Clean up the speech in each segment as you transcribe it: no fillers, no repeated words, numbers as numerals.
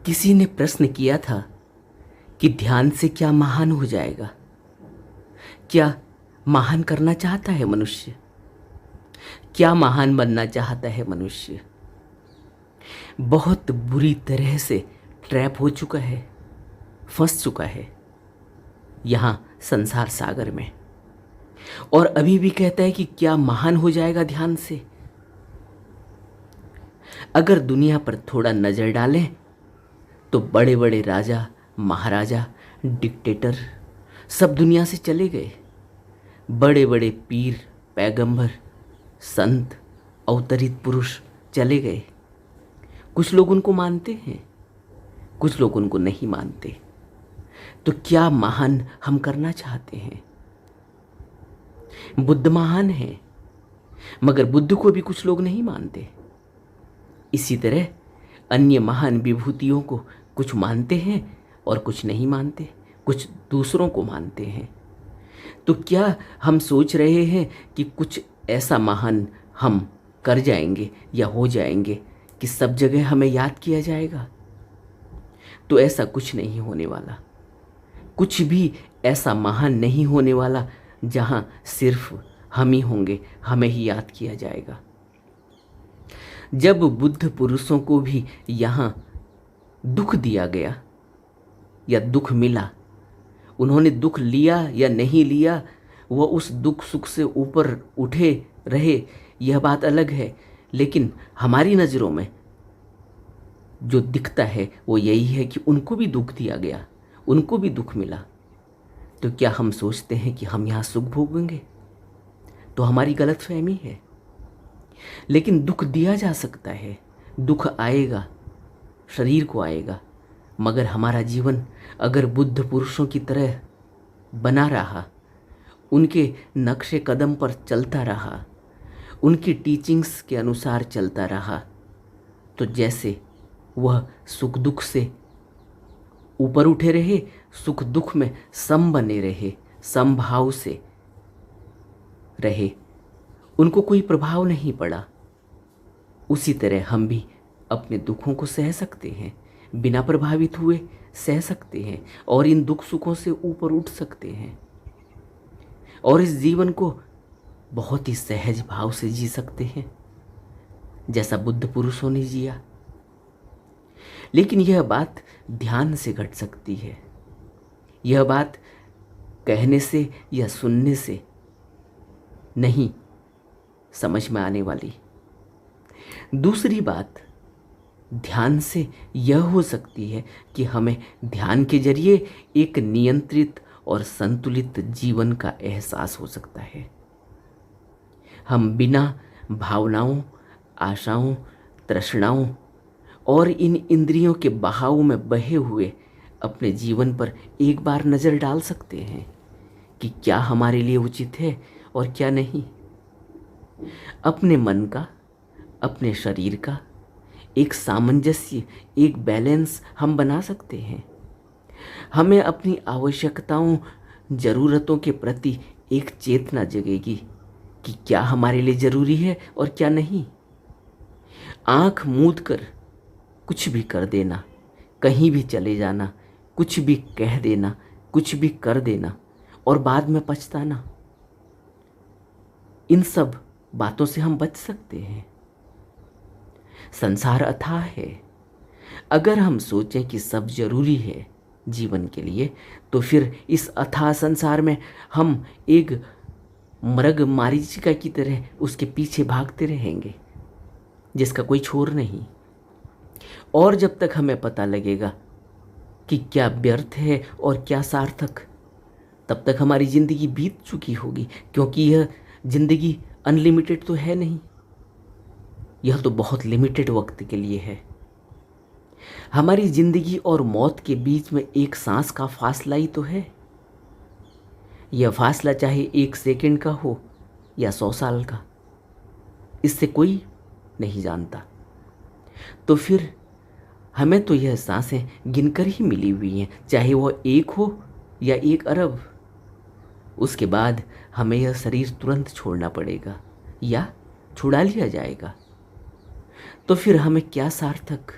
किसी ने प्रश्न किया था कि ध्यान से क्या महान हो जाएगा। क्या महान करना चाहता है मनुष्य? क्या महान बनना चाहता है मनुष्य? बहुत बुरी तरह से ट्रैप हो चुका है, फंस चुका है यहाँ संसार सागर में, और अभी भी कहता है कि क्या महान हो जाएगा ध्यान से। अगर दुनिया पर थोड़ा नजर डालें तो बड़े बड़े राजा, महाराजा, डिक्टेटर सब दुनिया से चले गए। बड़े बड़े पीर, पैगंबर, संत, अवतरित पुरुष चले गए। कुछ लोग उनको मानते हैं, कुछ लोग उनको नहीं मानते। तो क्या महान हम करना चाहते हैं? बुद्ध महान है, मगर बुद्ध को भी कुछ लोग नहीं मानते। इसी तरह अन्य महान विभूतियों को कुछ मानते हैं और कुछ नहीं मानते, कुछ दूसरों को मानते हैं। तो क्या हम सोच रहे हैं कि कुछ ऐसा महान हम कर जाएंगे या हो जाएंगे कि सब जगह हमें याद किया जाएगा? तो ऐसा कुछ नहीं होने वाला। कुछ भी ऐसा महान नहीं होने वाला जहां सिर्फ हम ही होंगे, हमें ही याद किया जाएगा। जब बुद्ध पुरुषों को भी यहाँ दुख दिया गया या दुख मिला, उन्होंने दुख लिया या नहीं लिया, वह उस दुख सुख से ऊपर उठे रहे, यह बात अलग है। लेकिन हमारी नज़रों में जो दिखता है वो यही है कि उनको भी दुख दिया गया, उनको भी दुख मिला। तो क्या हम सोचते हैं कि हम यहाँ सुख भोगेंगे? तो हमारी गलतफहमी है। लेकिन दुख दिया जा सकता है, दुख आएगा, शरीर को आएगा, मगर हमारा जीवन अगर बुद्ध पुरुषों की तरह बना रहा, उनके नक्शे कदम पर चलता रहा, उनकी टीचिंग्स के अनुसार चलता रहा, तो जैसे वह सुख दुख से ऊपर उठे रहे, सुख दुख में सम बने रहे, समभाव से रहे, उनको कोई प्रभाव नहीं पड़ा, उसी तरह हम भी अपने दुखों को सह सकते हैं, बिना प्रभावित हुए सह सकते हैं, और इन दुख सुखों से ऊपर उठ सकते हैं, और इस जीवन को बहुत ही सहज भाव से जी सकते हैं, जैसा बुद्ध पुरुषों ने जिया। लेकिन यह बात ध्यान से घट सकती है। यह बात कहने से या सुनने से नहीं समझ में आने वाली। दूसरी बात ध्यान से यह हो सकती है कि हमें ध्यान के जरिए एक नियंत्रित और संतुलित जीवन का एहसास हो सकता है। हम बिना भावनाओं, आशाओं, तृष्णाओं और इन इंद्रियों के बहाव में बहे हुए अपने जीवन पर एक बार नज़र डाल सकते हैं कि क्या हमारे लिए उचित है और क्या नहीं। अपने मन का, अपने शरीर का एक सामंजस्य, एक बैलेंस हम बना सकते हैं। हमें अपनी आवश्यकताओं, ज़रूरतों के प्रति एक चेतना जगेगी कि क्या हमारे लिए ज़रूरी है और क्या नहीं। आँख मूंद कर कुछ भी कर देना, कहीं भी चले जाना, कुछ भी कह देना, कुछ भी कर देना और बाद में पछताना, इन सब बातों से हम बच सकते हैं। संसार अथाह है। अगर हम सोचें कि सब जरूरी है जीवन के लिए, तो फिर इस अथाह संसार में हम एक मृग मारीचिका की तरह उसके पीछे भागते रहेंगे, जिसका कोई छोर नहीं। और जब तक हमें पता लगेगा कि क्या व्यर्थ है और क्या सार्थक, तब तक हमारी ज़िंदगी बीत चुकी होगी, क्योंकि यह ज़िंदगी अनलिमिटेड तो है नहीं, यह तो बहुत लिमिटेड वक्त के लिए है। हमारी ज़िंदगी और मौत के बीच में एक सांस का फासला ही तो है। यह फासला चाहे 1 सेकंड का हो या 100 साल का, इससे कोई नहीं जानता। तो फिर हमें तो यह सांसें गिनकर ही मिली हुई हैं, चाहे वह 1 हो या 1 अरब। उसके बाद हमें यह शरीर तुरंत छोड़ना पड़ेगा या छुड़ा लिया जाएगा। तो फिर हमें क्या सार्थक,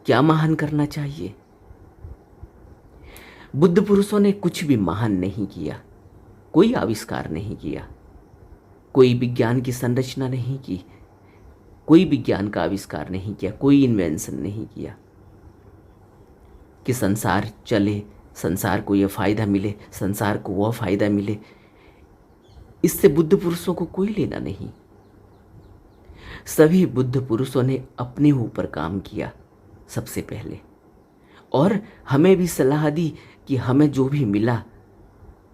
क्या महान करना चाहिए? बुद्ध पुरुषों ने कुछ भी महान नहीं किया, कोई आविष्कार नहीं किया, कोई विज्ञान की संरचना नहीं की, कोई विज्ञान का आविष्कार नहीं किया, कोई इन्वेंशन नहीं किया कि संसार चले, संसार को यह फायदा मिले, संसार को वह फायदा मिले। इससे बुद्ध पुरुषों को कोई लेना नहीं। सभी बुद्ध पुरुषों ने अपने ऊपर काम किया सबसे पहले, और हमें भी सलाह दी कि हमें जो भी मिला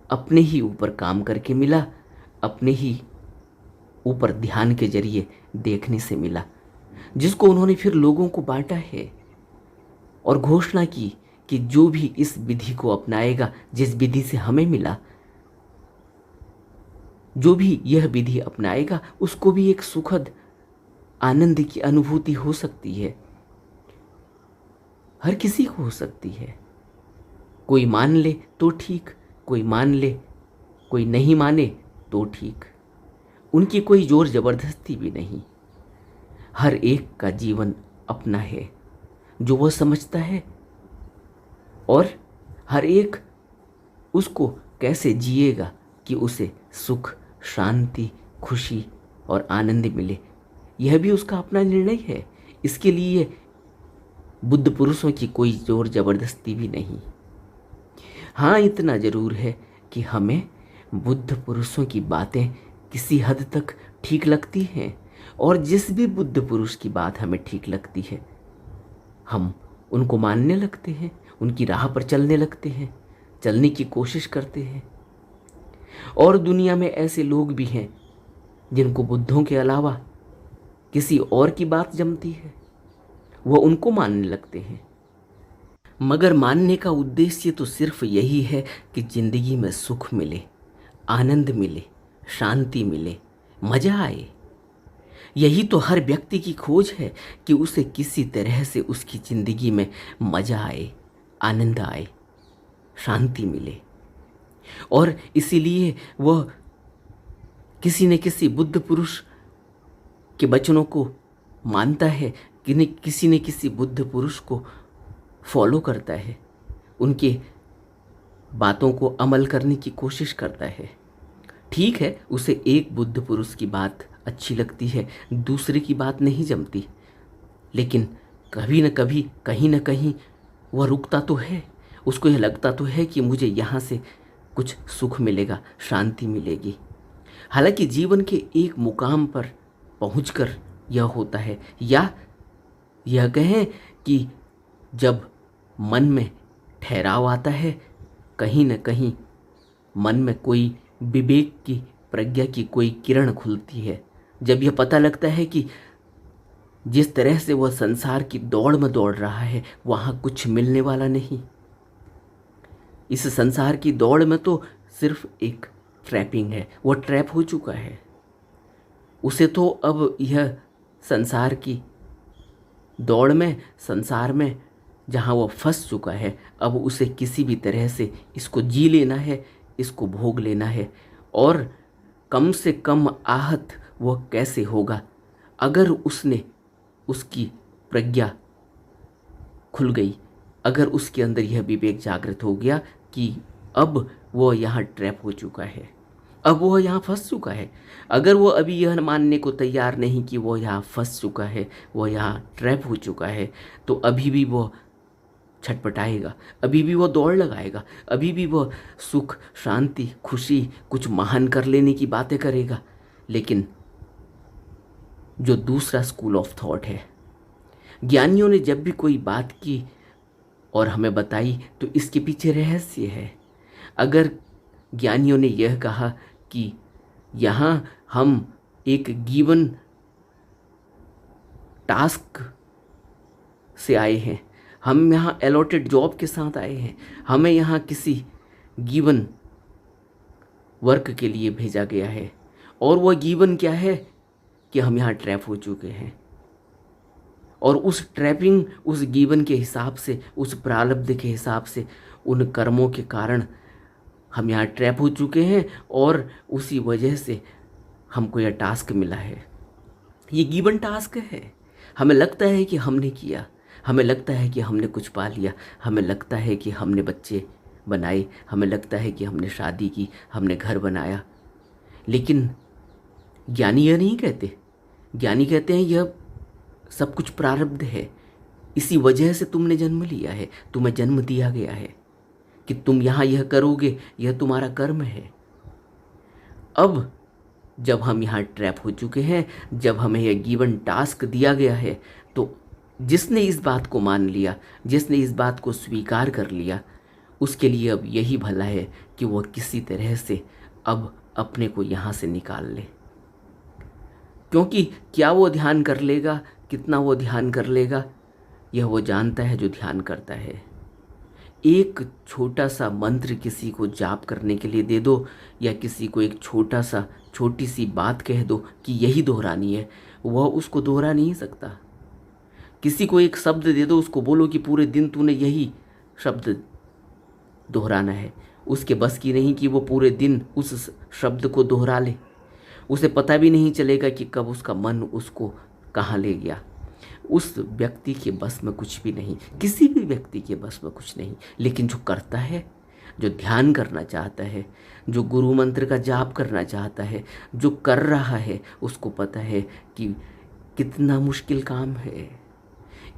अपने ही ऊपर काम करके मिला, अपने ही ऊपर ध्यान के जरिए देखने से मिला, जिसको उन्होंने फिर लोगों को बांटा है और घोषणा की कि जो भी इस विधि को अपनाएगा, जिस विधि से हमें मिला, जो भी यह विधि अपनाएगा उसको भी एक सुखद आनंद की अनुभूति हो सकती है। हर किसी को हो सकती है। कोई मान ले तो ठीक, कोई मान ले, कोई नहीं माने तो ठीक। उनकी कोई जोर जबरदस्ती भी नहीं। हर एक का जीवन अपना है जो वह समझता है, और हर एक उसको कैसे जिएगा कि उसे सुख, शांति, खुशी और आनंद मिले, यह भी उसका अपना निर्णय है। इसके लिए बुद्ध पुरुषों की कोई जोर जबरदस्ती भी नहीं। हाँ, इतना ज़रूर है कि हमें बुद्ध पुरुषों की बातें किसी हद तक ठीक लगती हैं, और जिस भी बुद्ध पुरुष की बात हमें ठीक लगती है हम उनको मानने लगते हैं, उनकी राह पर चलने लगते हैं, चलने की कोशिश करते हैं। और दुनिया में ऐसे लोग भी हैं जिनको बुद्धों के अलावा किसी और की बात जमती है, वह उनको मानने लगते हैं। मगर मानने का उद्देश्य तो सिर्फ यही है कि जिंदगी में सुख मिले, आनंद मिले, शांति मिले, मजा आए। यही तो हर व्यक्ति की खोज है कि उसे किसी तरह से उसकी जिंदगी में मजा आए, आनंद आए, शांति मिले। और इसीलिए वह किसी न किसी बुद्ध पुरुष के वचनों को मानता है, कि किसी न किसी बुद्ध पुरुष को फॉलो करता है, उनके बातों को अमल करने की कोशिश करता है। ठीक है, उसे एक बुद्ध पुरुष की बात अच्छी लगती है, दूसरे की बात नहीं जमती, लेकिन कभी न कभी, कहीं न कहीं वह रुकता तो है। उसको यह लगता तो है कि मुझे यहाँ से कुछ सुख मिलेगा, शांति मिलेगी। हालांकि जीवन के एक मुकाम पर पहुंचकर यह होता है, या यह कहें कि जब मन में ठहराव आता है, कहीं न कहीं मन में कोई विवेक की, प्रज्ञा की कोई किरण खुलती है, जब यह पता लगता है कि जिस तरह से वह संसार की दौड़ में दौड़ रहा है वहाँ कुछ मिलने वाला नहीं। इस संसार की दौड़ में तो सिर्फ एक ट्रैपिंग है, वह ट्रैप हो चुका है। उसे तो अब यह संसार की दौड़ में, संसार में जहाँ वह फंस चुका है, अब उसे किसी भी तरह से इसको जी लेना है, इसको भोग लेना है। और कम से कम आहत वह कैसे होगा अगर उसकी प्रज्ञा खुल गई, अगर उसके अंदर यह विवेक जागृत हो गया कि अब वह यहाँ ट्रैप हो चुका है, अब वह यहाँ फंस चुका है। अगर वो अभी यह मानने को तैयार नहीं कि वो यहाँ फंस चुका है, वो यहाँ ट्रैप हो चुका है, तो अभी भी वो छटपटाएगा, अभी भी वो दौड़ लगाएगा, अभी भी वो सुख, शांति, खुशी, कुछ महान कर लेने की बातें करेगा। लेकिन जो दूसरा स्कूल ऑफ थॉट है, ज्ञानियों ने जब भी कोई बात की और हमें बताई तो इसके पीछे रहस्य है। अगर ज्ञानियों ने यह कहा कि यहाँ हम एक गिवन टास्क से आए हैं, हम यहाँ अलॉटेड जॉब के साथ आए हैं, हमें यहाँ किसी गिवन वर्क के लिए भेजा गया है, और वह गिवन क्या है कि हम यहाँ ट्रैप हो चुके हैं, और उस ट्रैपिंग, उस गिवन के हिसाब से, उस प्रारब्ध के हिसाब से, उन कर्मों के कारण हम यहाँ ट्रैप हो चुके हैं, और उसी वजह से हमको यह टास्क मिला है। ये गिवन टास्क है, हमें लगता है कि हमने किया, हमें लगता है कि हमने कुछ पा लिया, हमें लगता है कि हमने बच्चे बनाए, हमें लगता है कि हमने शादी की, हमने घर बनाया। लेकिन ज्ञानी यह नहीं कहते। ज्ञानी कहते हैं यह सब कुछ प्रारब्ध है, इसी वजह से तुमने जन्म लिया है, तुम्हें जन्म दिया गया है कि तुम यहाँ यह करोगे, यह तुम्हारा कर्म है। अब जब हम यहाँ ट्रैप हो चुके हैं, जब हमें यह गिवन टास्क दिया गया है, तो जिसने इस बात को मान लिया, जिसने इस बात को स्वीकार कर लिया, उसके लिए अब यही भला है कि वह किसी तरह से अब अपने को यहाँ से निकाल ले। क्योंकि क्या वो ध्यान कर लेगा, कितना वो ध्यान कर लेगा, यह वो जानता है जो ध्यान करता है। एक छोटा सा मंत्र किसी को जाप करने के लिए दे दो, या किसी को एक छोटी सी बात कह दो कि यही दोहरानी है, वह उसको दोहरा नहीं सकता। किसी को एक शब्द दे दो, उसको बोलो कि पूरे दिन तूने यही शब्द दोहराना है, उसके बस की नहीं कि वो पूरे दिन उस शब्द को दोहरा ले। उसे पता भी नहीं चलेगा कि कब उसका मन उसको कहाँ ले गया। उस व्यक्ति के बस में कुछ भी नहीं, किसी भी व्यक्ति के बस में कुछ नहीं। लेकिन जो करता है, जो ध्यान करना चाहता है, जो गुरु मंत्र का जाप करना चाहता है, जो कर रहा है, उसको पता है कि कितना मुश्किल काम है।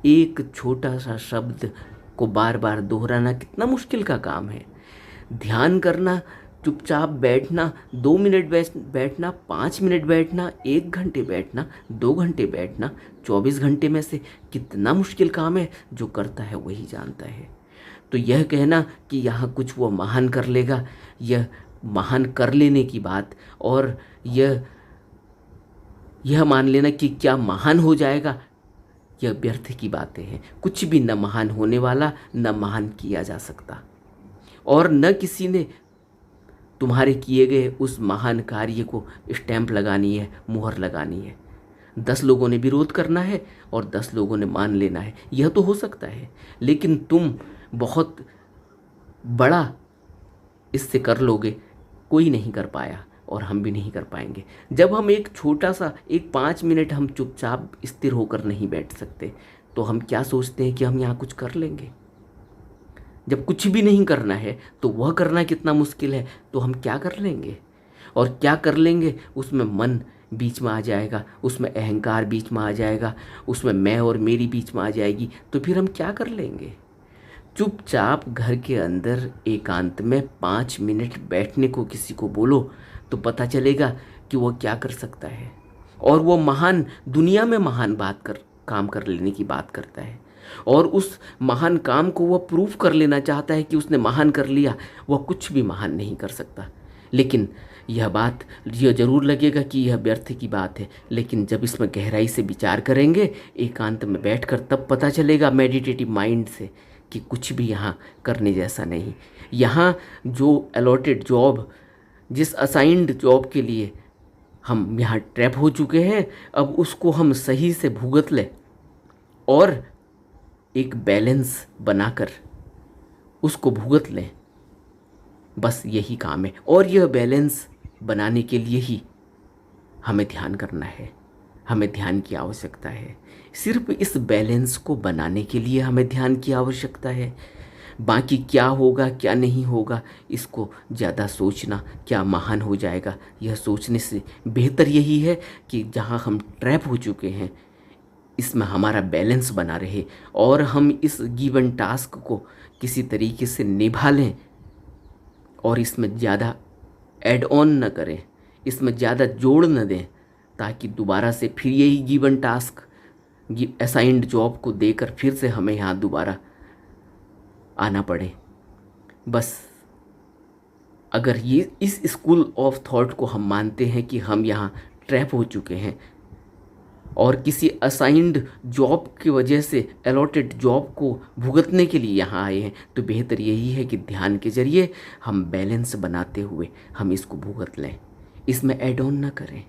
एक छोटा सा शब्द को बार बार दोहराना कितना मुश्किल का काम है। ध्यान करना, चुपचाप बैठना, 2 मिनट बैठना, 5 मिनट बैठना, 1 घंटे बैठना, 2 घंटे बैठना, 24 घंटे में से कितना मुश्किल काम है, जो करता है वही जानता है। तो यह कहना कि यहाँ कुछ वो महान कर लेगा, यह महान कर लेने की बात, और यह मान लेना कि क्या महान हो जाएगा, यह व्यर्थ की बातें हैं। कुछ भी न महान होने वाला, न महान किया जा सकता, और न किसी ने तुम्हारे किए गए उस महान कार्य को स्टैंप लगानी है, मुहर लगानी है। 10 लोगों ने विरोध करना है और 10 लोगों ने मान लेना है, यह तो हो सकता है। लेकिन तुम बहुत बड़ा इससे कर लोगे, कोई नहीं कर पाया और हम भी नहीं कर पाएंगे। जब हम एक छोटा सा 5 मिनट हम चुपचाप स्थिर होकर नहीं बैठ सकते, तो हम क्या सोचते हैं कि हम यहाँ कुछ कर लेंगे। जब कुछ भी नहीं करना है तो वह करना कितना मुश्किल है, तो हम क्या कर लेंगे। और क्या कर लेंगे, उसमें मन बीच में आ जाएगा, उसमें अहंकार बीच में आ जाएगा, उसमें मैं और मेरी बीच में आ जाएगी, तो फिर हम क्या कर लेंगे। चुपचाप घर के अंदर एकांत में 5 मिनट बैठने को किसी को बोलो तो पता चलेगा कि वो क्या कर सकता है। और वो महान, दुनिया में महान काम कर लेने की बात करता है, और उस महान काम को वह प्रूफ कर लेना चाहता है कि उसने महान कर लिया। वह कुछ भी महान नहीं कर सकता। लेकिन यह ज़रूर लगेगा कि यह व्यर्थ की बात है, लेकिन जब इसमें गहराई से विचार करेंगे एकांत में बैठकर, तब पता चलेगा मेडिटेटिव माइंड से कि कुछ भी यहाँ करने जैसा नहीं। यहाँ जो अलॉटेड जॉब, जिस असाइंड जॉब के लिए हम यहाँ ट्रैप हो चुके हैं, अब उसको हम सही से भुगत लें और एक बैलेंस बनाकर उसको भुगत लें, बस यही काम है। और यह बैलेंस बनाने के लिए ही हमें ध्यान करना है, हमें ध्यान की आवश्यकता है। सिर्फ इस बैलेंस को बनाने के लिए हमें ध्यान की आवश्यकता है। बाकी क्या होगा क्या नहीं होगा, इसको ज़्यादा सोचना, क्या महान हो जाएगा, यह सोचने से बेहतर यही है कि जहाँ हम ट्रैप हो चुके हैं इसमें हमारा बैलेंस बना रहे, और हम इस गिवन टास्क को किसी तरीके से निभा लें, और इसमें ज़्यादा ऐड ऑन न करें, इसमें ज़्यादा जोड़ न दें, ताकि दोबारा से फिर यही गिवन टास्क, असाइंड जॉब को देकर फिर से हमें यहाँ दोबारा आना पड़े। बस अगर ये इस स्कूल ऑफ थॉट को हम मानते हैं कि हम यहाँ ट्रैप हो चुके हैं और किसी असाइंड जॉब की वजह से अलॉटेड जॉब को भुगतने के लिए यहाँ आए हैं, तो बेहतर यही है कि ध्यान के जरिए हम बैलेंस बनाते हुए हम इसको भुगत लें, इसमें ऐड ऑन ना करें।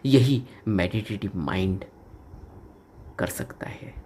यही मेडिटेटिव माइंड कर सकता है।